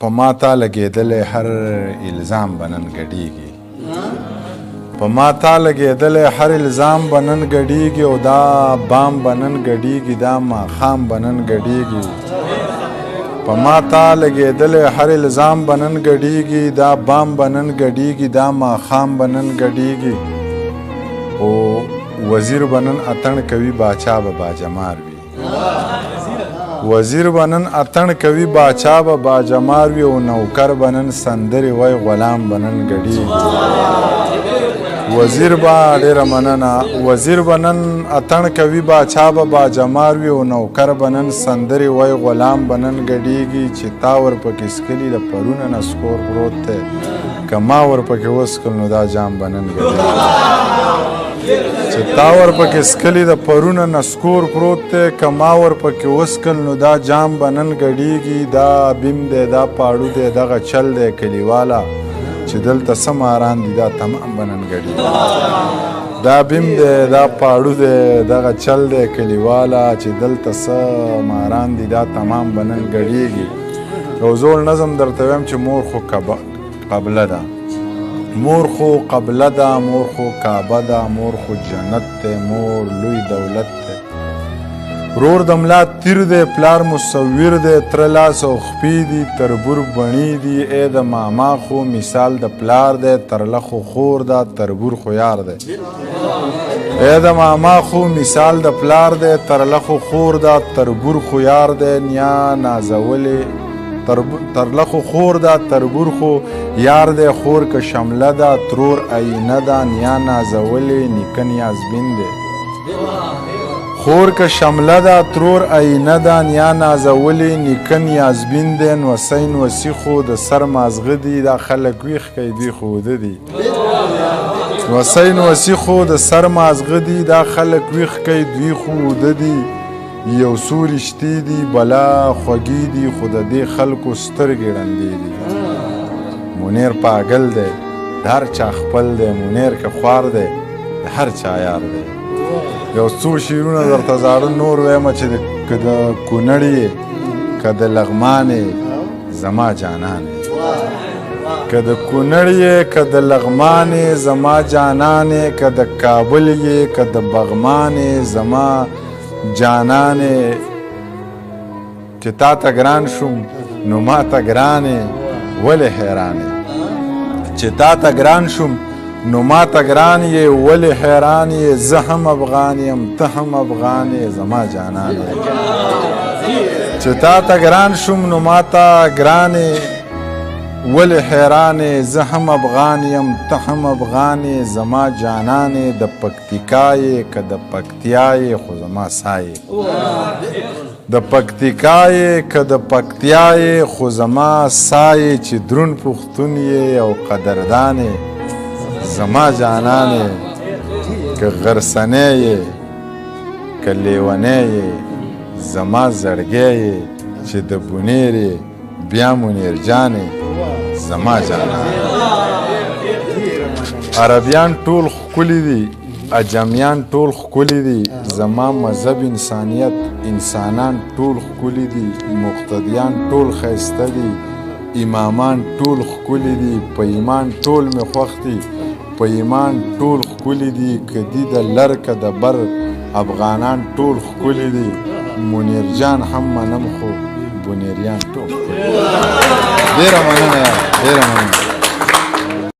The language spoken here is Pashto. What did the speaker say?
په ما تا لګېدلی هر الزام به نن ګډېږي په ما تا لګېدلی هر الزام به نن ګډېږي او دا بام به نن ګډېږي دا ماښام به نن ګډېږي په ما تا لګېدلی هر الزام به نن ګډېږي دا بام به نن ګډېږي دا ماښام به نن ګډېږي او وزیر به نن اتڼ کوي باچا به باجمار وي وزیر به نن اتڼ کوي باچا به باجمار وي او نوکر به نن سندرې وای غلام به نن ګډېږي وزیر به ډېره مننه وزیر به نن اتڼ کوي باچا به باجمار وي او نوکر به نن سندرې وای غلام به نن ګډېږي چې تا ورپکې څکلي د پرونه نسکور پروت دی که ما ورپکې وڅکل نو دا جام به نن ګډېږي چې تا ورپکې څکلي د پرونه نسکور پروت دی که ما ورپکې وڅکل نو دا جام به نن ګډېږي دا بیم دی دا پاړو دی دغه چل دی کلیواله چې دلته څه ماران دي دا تمام به نن ګډېږي دا بیم دی دا پاړو دی دغه چل دی کلیواله چې دلته څه ماران دي دا تمام به نن ګډېږي یو زوړ نظم درته وایم چې مور خو قبله ده مور خو قبله ده مور خو کعبه ده مور خو جنت دی مور لوی دولت دی رور د ملا تیر دی پلار مصور دی تره لاس او خپې دي تربور بڼې دي ای د ماما خو مثال د پلار دی ترله خو خور ده تربور خو یار دی ای د ماما خو مثال د پلار دی ترله خو خور ده تربور خو یار دی نیا نازولې ترله خو خور ده تربور خو یار دی خور که شمله ده ترور آینه ده نیا نازولې نیکه نیازبین دی خور که شمله ده ترور آینه ده نیا نازولې نیکه نیازبین دی نوسی نوسی خو د سر مازغه دي دا خلک ویښ کوي دوی خو وده دي نوسی نوسی خو د سر مازغه دي دا خلک ویښ کوي دوی خو وده دي یو څو رشتې دي بلا خوږې دي خو د دې خلکو سترګې ړندې دي منیر پاگل دی د هر چا خپل دی منیر که خوار دی د هر چا یار دی یو څو شعرونه درته زاړه نور ویمه چې که د کونړ یې که د لغمان یې زما جانان یې که د کونړ یې که د لغمان یې زما جانان یې که د کابل یې که د بغمان یې زما جانان چې تا ته ګران شوم نو ما ته ګران ولې حیران چې تا ته ګران شوم نو ما ته ګران یې ولې حیران یې زه هم افغان یم ته هم افغان یې زما جانان چې تا ته ګران شوم نو ما ته ګران یې ولې حیران یې زه هم افغان یم ته هم افغان یې زما جانان یې د پکتیکا یې که د پکتیا یې خو زما سا یې د پکتیکا یې که د پکتیا یې خو زما سا یې چې درون پښتون یې او قدردان یې زما جانان یې که غرسنی یې که لیونی یې زما زړګی یې چې د بونیر یې بیا منیر جان یې زما جانان عربیان ټول ښکلي دي اجمیان ټول ښکلي دي زما مذهب انسانیت انسانان ټول ښکلي دي مقتدیان ټول ښایسته دي امامان ټول ښکلي دي په ایمان ټول مې خوښ دي په ایمان ټول ښکلي دي که دي د لر که د بر افغانان ټول ښکلي دي منیر جان هم منم خو بونیریان ټول ډېره مننه ډېره مننه